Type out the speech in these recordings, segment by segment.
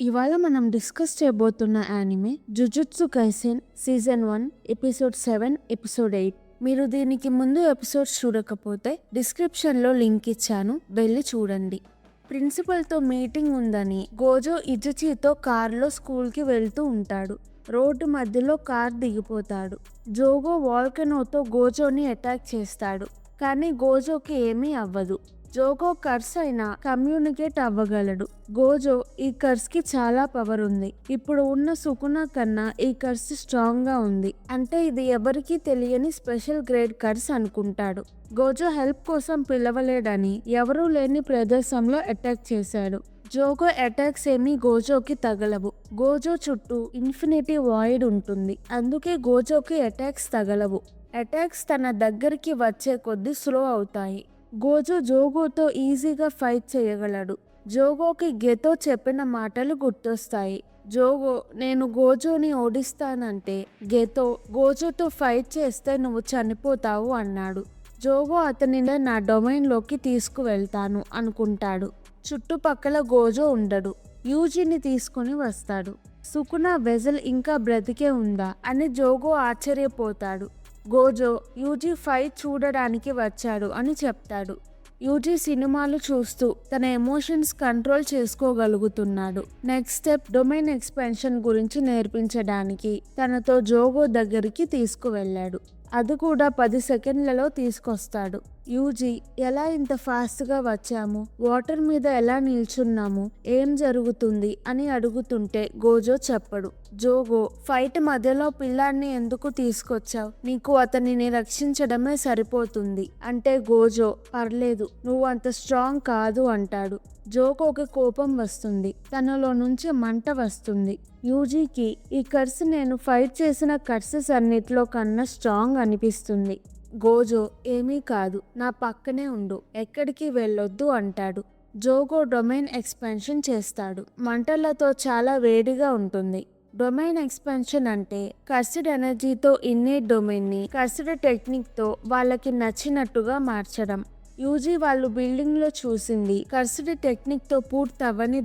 ఇవాళ మనం డిస్కస్ చేయబోతున్న anime jujutsu Kaisen season 1 episode 7 episode 8. మీరు దీనికి ముందు ఎపిసోడ్స్ చూడకపోతే డిస్క్రిప్షన్లో లింక్ ఇచ్చాను, వెళ్ళి చూడండి. ప్రిన్సిపల్తో మీటింగ్ ఉందని గోజో ఇజుచితో కారులో స్కూల్కి వెళ్తూ ఉంటాడు. రోడ్డు మధ్యలో కార్ దిగిపోతాడు. జోగో వాల్కనోతో గోజోని అటాక్ చేస్తాడు, కానీ గోజోకి ఏమీ అవ్వదు. జోగో కర్స్ అయినా కమ్యూనికేట్ అవ్వగలడు. గోజో ఈ కర్స్ కి చాలా పవర్ ఉంది. ఇప్పుడు ఉన్న సుకునా కన్నా ఈ కర్స్ స్ట్రాంగ్ గా ఉంది, అంటే ఇది ఎవరికీ తెలియని స్పెషల్ గ్రేడ్ కర్స్ అనుకుంటాడు. గోజో హెల్ప్ కోసం పిలవలేడని ఎవరూ లేని ప్రదేశంలో అటాక్ చేశాడు. జోగో అటాక్స్ ఏమీ గోజోకి తగలవు. గోజో చుట్టూ ఇన్ఫినిటీ వాయిడ్ ఉంటుంది, అందుకే గోజోకి అటాక్స్ తగలవు. అటాక్స్ తన దగ్గరికి వచ్చే కొద్దీ స్లో అవుతాయి. గోజో జోగోతో ఈజీగా ఫైట్ చేయగలడు. జోగోకి గెతో చెప్పిన మాటలు గుర్తొస్తాయి. జోగో నేను గోజోని ఓడిస్తానంటే గెతో గోజోతో ఫైట్ చేస్తే నువ్వు చనిపోతావు అన్నాడు. జోగో అతనిని నా డొమైన్లోకి తీసుకువెళ్తాను అనుకుంటాడు. చుట్టుపక్కల గోజో ఉండడు. యూజీని తీసుకుని వస్తాడు. సుకునా వెజల్ ఇంకా బ్రతికే ఉందా అని జోగో ఆశ్చర్యపోతాడు. గోజో యూజీ ఫైట్ చూడడానికి వచ్చాడు అని చెప్తాడు. యూజీ సినిమాలు చూస్తూ తన ఎమోషన్స్ కంట్రోల్ చేసుకోగలుగుతున్నాడు. నెక్స్ట్ స్టెప్ డొమైన్ ఎక్స్పాన్షన్ గురించి నేర్పించడానికి తనతో జోగో దగ్గరికి తీసుకువెళ్ళాడు. అది కూడా 10 సెకండ్లలో తీసుకొస్తాడు. యూజీ ఎలా ఇంత ఫాస్ట్గా వచ్చాము, వాటర్ మీద ఎలా నిల్చున్నాము, ఏం జరుగుతుంది అని అడుగుతుంటే గోజో చెప్పడు. జోగో ఫైట్ మధ్యలో పిల్లాన్ని ఎందుకు తీసుకొచ్చావు, నీకు అతనిని రక్షించడమే సరిపోతుంది అంటే గోజో పర్లేదు, నువ్వు అంత స్ట్రాంగ్ కాదు అంటాడు. జోగోకి కోపం వస్తుంది, తనలో నుంచి మంట వస్తుంది. యూజీకి ఈ కర్స్ నేను ఫైట్ చేసిన కర్సెస్ అన్నిట్లో కన్నా స్ట్రాంగ్ అనిపిస్తుంది. గోజో ఏమీ కాదు, నా పక్కనే ఉండు, ఎక్కడికి వెళ్ళొద్దు అంటాడు. జోగో డొమైన్ ఎక్స్పాన్షన్ చేస్తాడు. మంటలతో చాలా వేడిగా ఉంటుంది. డొమైన్ ఎక్స్పాన్షన్ అంటే కర్సిడ్ ఎనర్జీతో ఇన్నేట్ డొమైన్ని కర్సిడ్ టెక్నిక్తో వాళ్ళకి నచ్చినట్టుగా మార్చడం. యూజీ వాళ్ళు బిల్డింగ్ లో చూసింది కర్సిడ్ టెక్నిక్ తో పూర్తవ్వని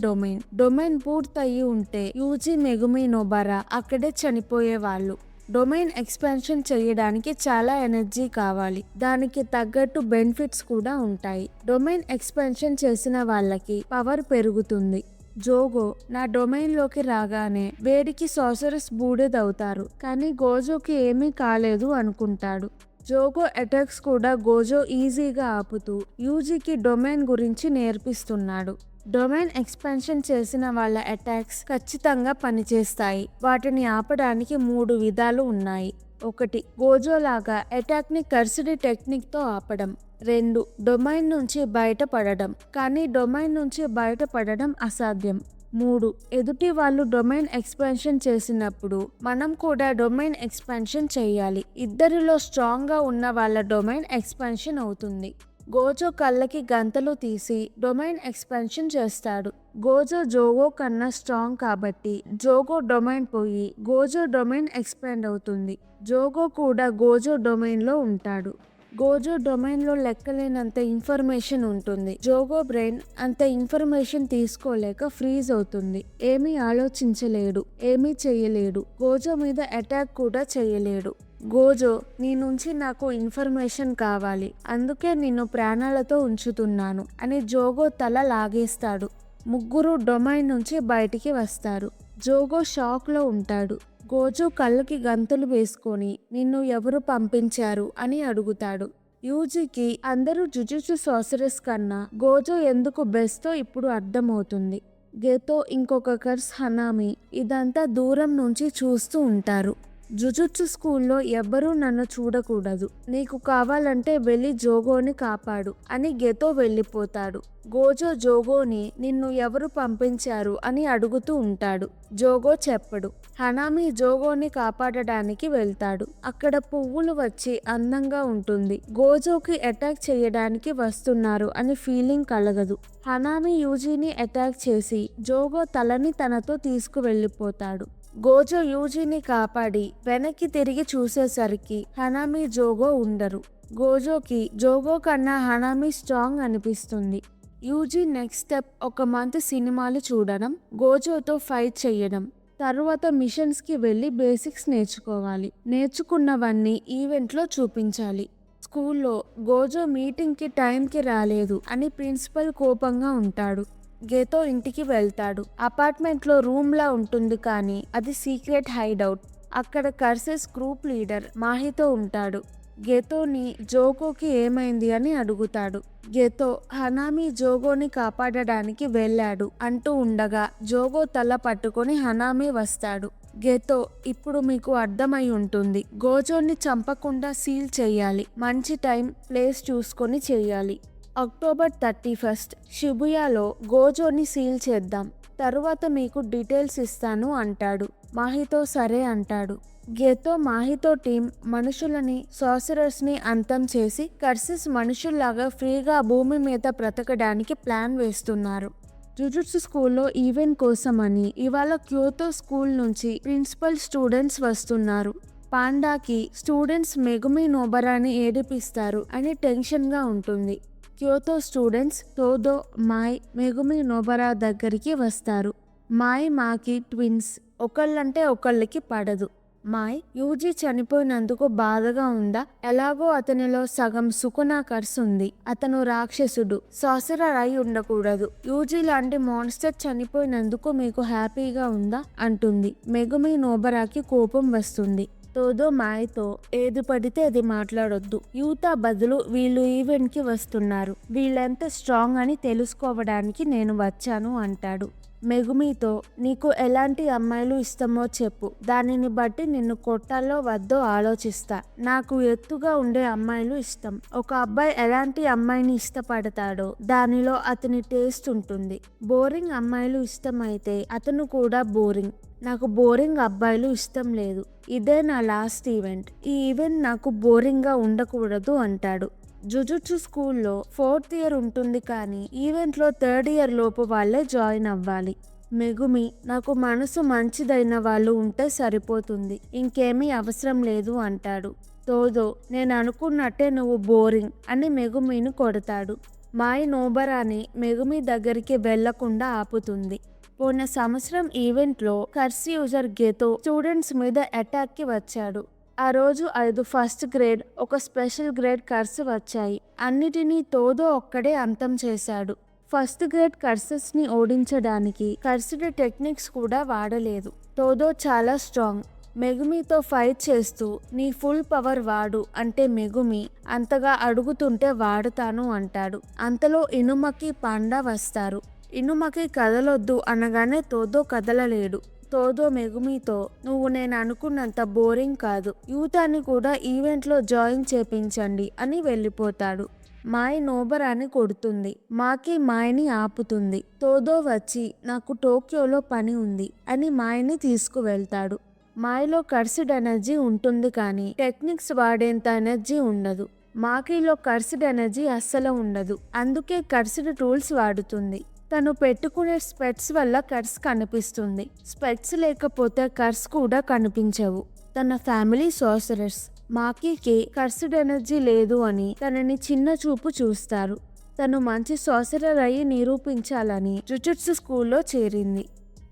డొమైన్ పూర్తయి ఉంటే యూజీ, మెగుమి, నొబరా అక్కడే చనిపోయేవాళ్ళు. డొమైన్ ఎక్స్పాన్షన్ చేయడానికి చాలా ఎనర్జీ కావాలి, దానికి తగ్గట్టు బెనిఫిట్స్ కూడా ఉంటాయి. డొమైన్ ఎక్స్పాన్షన్ చేసిన వాళ్ళకి పవర్ పెరుగుతుంది. జోగో నా డొమైన్లోకి రాగానే వేడికి సాసరస్ బూడిదవుతారు, కానీ గోజోకి ఏమీ కాలేదు అనుకుంటాడు. జోగో అటాక్స్ కూడా గోజో ఈజీగా ఆపుతూ యూజీకి డొమైన్ గురించి నేర్పిస్తున్నాడు. డొమైన్ ఎక్స్పాన్షన్ చేసిన వాళ్ళ అటాక్స్ ఖచ్చితంగా పనిచేస్తాయి. వాటిని ఆపడానికి 3 విధాలు ఉన్నాయి. 1. గోజో లాగా అటాక్ ని కర్సిడ్ టెక్నిక్ తో ఆపడం. 2. డొమైన్ నుంచి బయటపడడం, కానీ డొమైన్ నుంచి బయటపడడం అసాధ్యం. 3. ఎదుటి వాళ్ళు డొమైన్ ఎక్స్పాన్షన్ చేసినప్పుడు మనం కూడా డొమైన్ ఎక్స్పాన్షన్ చేయాలి. ఇద్దరిలో స్ట్రాంగ్ గా ఉన్న వాళ్ళ డొమైన్ ఎక్స్పాన్షన్ అవుతుంది. గోజో కళ్ళకి గంతలు తీసి డొమైన్ ఎక్స్పాన్షన్ చేస్తాడు. గోజో జోగో కన్నా స్ట్రాంగ్ కాబట్టి జోగో డొమైన్ పోయి గోజో డొమైన్ ఎక్స్పాండ్ అవుతుంది. జోగో కూడా గోజో డొమైన్ లో ఉంటాడు. గోజో డొమైన్ లో లెక్కలేనంత ఇన్ఫర్మేషన్ ఉంటుంది. జోగో బ్రెయిన్ అంత ఇన్ఫర్మేషన్ తీసుకోలేక ఫ్రీజ్ అవుతుంది. ఏమీ ఆలోచించలేడు, ఏమీ చేయలేడు. గోజో మీద అటాక్ కూడా చేయలేడు. గోజో నీ నుంచి నాకు ఇన్ఫర్మేషన్ కావాలి, అందుకే నిన్ను ప్రాణాలతో ఉంచుతున్నాను అని జోగో తల లాగేస్తాడు. ముగ్గురు డొమైన్ నుంచి బయటికి వస్తారు. జోగో షాక్ లో ఉంటాడు. గోజో కళ్ళకి గంతులు వేసుకొని నిన్ను ఎవరు పంపించారు అని అడుగుతాడు. యూజీకి అందరూ జుజుత్సు సాసరస్ కన్నా గోజో ఎందుకు బెస్టో ఇప్పుడు అర్థమవుతుంది. గెతో ఇంకొక కర్స్ హనామి ఇదంతా దూరం నుంచి చూస్తూ ఉంటారు. జుజుత్సు స్కూల్లో ఎవ్వరూ నన్ను చూడకూడదు, నీకు కావాలంటే వెళ్ళి జోగోని కాపాడు అని గెతో వెళ్ళిపోతాడు. గోజో జోగోని నిన్ను ఎవరు పంపించారు అని అడుగుతూ ఉంటాడు. జోగో చెప్పడు. హనామి జోగోని కాపాడడానికి వెళ్తాడు. అక్కడ పువ్వులు వచ్చి అందంగా ఉంటుంది. గోజోకి అటాక్ చేయడానికి వస్తున్నారు అని ఫీలింగ్ కలగదు. హనామి యూజీని అటాక్ చేసి జోగో తలని తనతో తీసుకువెళ్ళిపోతాడు. గోజో యూజీని కాపాడి వెనక్కి తిరిగి చూసేసరికి హనామి, జోగో ఉండరు. గోజోకి జోగో కన్నా హనామి స్ట్రాంగ్ అనిపిస్తుంది. యూజీ నెక్స్ట్ స్టెప్ ఒక మంత్ సినిమాలు చూడడం, గోజోతో ఫైట్ చేయడం, తర్వాత మిషన్స్కి వెళ్ళి బేసిక్స్ నేర్చుకోవాలి. నేర్చుకున్నవన్నీ ఈవెంట్లో చూపించాలి. స్కూల్లో గోజో మీటింగ్కి టైంకి రాలేదు అని ప్రిన్సిపల్ కోపంగా ఉంటాడు. గేతో ఇంటికి వెళ్తాడు. అపార్ట్మెంట్లో రూమ్లా ఉంటుంది కానీ అది సీక్రెట్ హైడౌట్. అక్కడ కర్సెస్ గ్రూప్ లీడర్ మాహితో ఉంటాడు. గేతోని జోగోకి ఏమైంది అని అడుగుతాడు. గేతో హనామి జోగోని కాపాడడానికి వెళ్ళాడు అంటూ ఉండగా జోగో తల పట్టుకొని హనామి వస్తాడు. గేతో ఇప్పుడు మీకు అర్థమై ఉంటుంది. గోజోని చంపకుండా సీల్ చెయ్యాలి. మంచి టైం ప్లేస్ చూసుకొని చెయ్యాలి. అక్టోబర్ 31 షిబుయాలో గోజోని సీల్ చేద్దాం. తరువాత మీకు డీటెయిల్స్ ఇస్తాను అంటాడు. మాహితో సరే అంటాడు. గేతో మాహితో టీం మనుషులని సార్సరర్స్ని అంతం చేసి కర్సెస్ మనుషుల్లాగా ఫ్రీగా భూమి మీద బ్రతకడానికి ప్లాన్ వేస్తున్నారు. జుజుట్సు స్కూల్లో ఈవెంట్ కోసమని ఇవాళ క్యోతో స్కూల్ నుంచి ప్రిన్సిపల్ స్టూడెంట్స్ వస్తున్నారు. పాండాకి స్టూడెంట్స్ మెగుమి నోబరాని ఏడిపిస్తారు అని టెన్షన్గా ఉంటుంది. క్యోతో స్టూడెంట్స్ తోదో, మాయ్, మెగుమి నోబరా దగ్గరికి వస్తారు. మాయ్ మాకి ట్విన్స్. ఒకళ్ళంటే ఒకళ్ళకి పడదు. మాయ్ యూజీ చనిపోయినందుకు బాధగా ఉందా? ఎలాగో అతనిలో సగం సుకునా కర్స్ ఉంది. అతను రాక్షసుడు, సాసరర్ అయి ఉండకూడదు. యూజీ లాంటి మాన్స్టర్ చనిపోయినందుకు మీకు హ్యాపీగా ఉందా అంటుంది. మెగుమి నోబరాకి కోపం వస్తుంది. తోదో మాయ్తో ఏది పడితే అది మాట్లాడొద్దు. యూతా బదులు వీళ్ళు ఈవెంట్కి వస్తున్నారు. వీళ్ళెంత స్ట్రాంగ్ అని తెలుసుకోవడానికి నేను వచ్చాను అంటాడు. మెగుమితో నీకు ఎలాంటి అమ్మాయిలు ఇష్టమో చెప్పు. దానిని బట్టి నిన్ను కొట్టాలో వద్దో ఆలోచిస్తా. నాకు ఎత్తుగా ఉండే అమ్మాయిలు ఇష్టం. ఒక అబ్బాయి ఎలాంటి అమ్మాయిని ఇష్టపడతాడో దానిలో అతని టేస్ట్ ఉంటుంది. బోరింగ్ అమ్మాయిలు ఇష్టమైతే అతను కూడా బోరింగ్. నాకు బోరింగ్ అబ్బాయిలు ఇష్టం లేదు. ఇదే నా లాస్ట్ ఈవెంట్. ఈ ఈవెంట్ నాకు బోరింగ్గా ఉండకూడదు అంటాడు. జుజుట్సు స్కూల్లో 4th ఇయర్ ఉంటుంది కానీ ఈవెంట్లో 3rd ఇయర్ లోపు వాళ్ళే జాయిన్ అవ్వాలి. మెగుమి నాకు మనసు మంచిదైన వాళ్ళు ఉంటే సరిపోతుంది. ఇంకేమీ అవసరం లేదు అంటాడు. తోదో నేను అనుకున్నట్టే నువ్వు బోరింగ్ అని మెగుమిని కొడతాడు. మాయ్ నోబరాని మెగుమి దగ్గరికి వెళ్లకుండా ఆపుతుంది. పోయిన సంవత్సరం ఈవెంట్లో కర్స్ యూజర్ గేతో స్టూడెంట్స్ మీద అటాక్కి వచ్చాడు. ఆ రోజు 5 ఫస్ట్ గ్రేడ్, ఒక స్పెషల్ గ్రేడ్ కర్స్ వచ్చాయి. అన్నిటినీ తోదో ఒక్కడే అంతం చేశాడు. ఫస్ట్ గ్రేడ్ కర్సెస్ని ఓడించడానికి కర్సిడ్ టెక్నిక్స్ కూడా వాడలేదు. తోదో చాలా స్ట్రాంగ్. మెగుమితో ఫైట్ చేస్తూ నీ ఫుల్ పవర్ వాడు అంటే మెగుమి అంతగా అడుగుతుంటే వాడుతాను అంటాడు. అంతలో ఇనుమకి పాండా వస్తారు. ఇనుమకి కదలొద్దు అనగానే తోదో కదలలేడు. తోదో మెగుమితో నువ్వు నేను అనుకున్నంత బోరింగ్ కాదు. యూతాని కూడా ఈవెంట్లో జాయిన్ చేపించండి అని వెళ్ళిపోతాడు. మాయ్ నోబరాని కొడుతుంది. మాకి మాయ్ని ఆపుతుంది. తోదో వచ్చి నాకు టోక్యోలో పని ఉంది అని మాయ్ని తీసుకువెళ్తాడు. మాయ్లో కర్సిడ్ ఎనర్జీ ఉంటుంది కానీ టెక్నిక్స్ వాడేంత ఎనర్జీ ఉండదు. మాకీలో కర్సిడ్ ఎనర్జీ అస్సలు ఉండదు. అందుకే కర్సిడ్ టూల్స్ వాడుతుంది. తను పెట్టుకునే స్పెట్స్ వల్ల కర్స్ కనిపిస్తుంది. స్పెట్స్ లేకపోతే కర్స్ కూడా కనిపించవు. తన ఫ్యామిలీ సార్సరర్స్. మాకీకి కర్సిడ్ ఎనర్జీ లేదు అని తనని చిన్న చూపు చూస్తారు. తను మంచి సార్సరర్ అయి నిరూపించాలని జుజుట్సు స్కూల్లో చేరింది.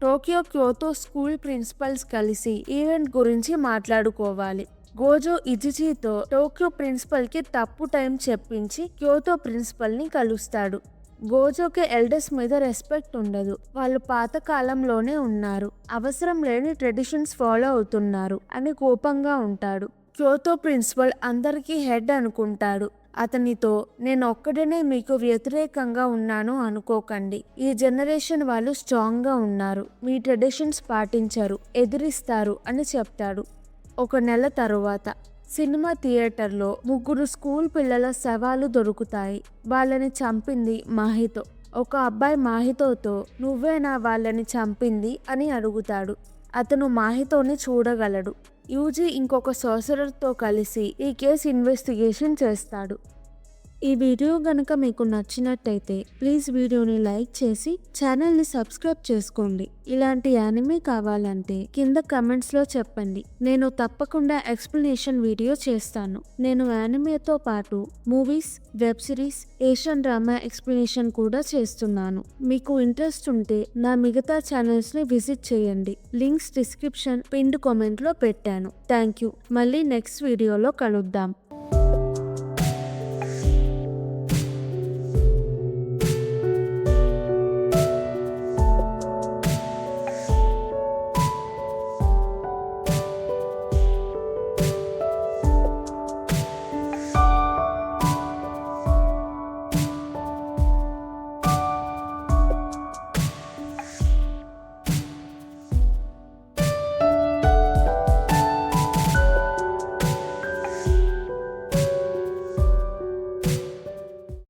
టోక్యో క్యోతో స్కూల్ ప్రిన్సిపల్స్ కలిసి ఈవెంట్ గురించి మాట్లాడుకోవాలి. గోజో ఇజిచితో టోక్యో ప్రిన్సిపల్కి తప్పు టైం చెప్పించి క్యోతో ప్రిన్సిపల్ని కలుస్తాడు. గోజోకి ఎల్డర్స్ మీద రెస్పెక్ట్ ఉండదు. వాళ్ళు పాత కాలంలోనే ఉన్నారు. అవసరం లేని ట్రెడిషన్స్ ఫాలో అవుతున్నారు అని కోపంగా ఉంటాడు. క్యోతో ప్రిన్సిపల్ అందరికీ హెడ్ అనుకుంటాడు. అతనితో నేను ఒక్కడనే మీకు వ్యతిరేకంగా ఉన్నాను అనుకోకండి. ఈ జనరేషన్ వాళ్ళు స్ట్రాంగ్గా ఉన్నారు. మీ ట్రెడిషన్స్ పాటించరు, ఎదిరిస్తారు అని చెప్తాడు. 1 నెల తరువాత సినిమా థియేటర్లో 3 స్కూల్ పిల్లల శవాలు దొరుకుతాయి. వాళ్ళని చంపింది మాహితో. ఒక అబ్బాయి మాహితోతో నువ్వేనా వాళ్ళని చంపింది అని అడుగుతాడు. అతను మాహితోని చూడగలడు. యూజీ ఇంకొక సార్సరర్తో కలిసి ఈ కేసు ఇన్వెస్టిగేషన్ చేస్తాడు. ఈ వీడియో గనుక మీకు నచ్చినట్టయితే ప్లీజ్ వీడియోని లైక్ చేసి ఛానల్ని సబ్స్క్రైబ్ చేసుకోండి. ఇలాంటి యానిమే కావాలంటే కింద కమెంట్స్లో చెప్పండి, నేను తప్పకుండా ఎక్స్ప్లెనేషన్ వీడియో చేస్తాను. నేను యానిమేతో పాటు movies, web series, Asian drama explanation కూడా చేస్తున్నాను. మీకు ఇంట్రెస్ట్ ఉంటే నా మిగతా ఛానల్స్ని విజిట్ చేయండి. లింక్స్ డిస్క్రిప్షన్, పిన్డ్ కామెంట్లో పెట్టాను. Thank you. మళ్ళీ నెక్స్ట్ వీడియోలో కలుద్దాం.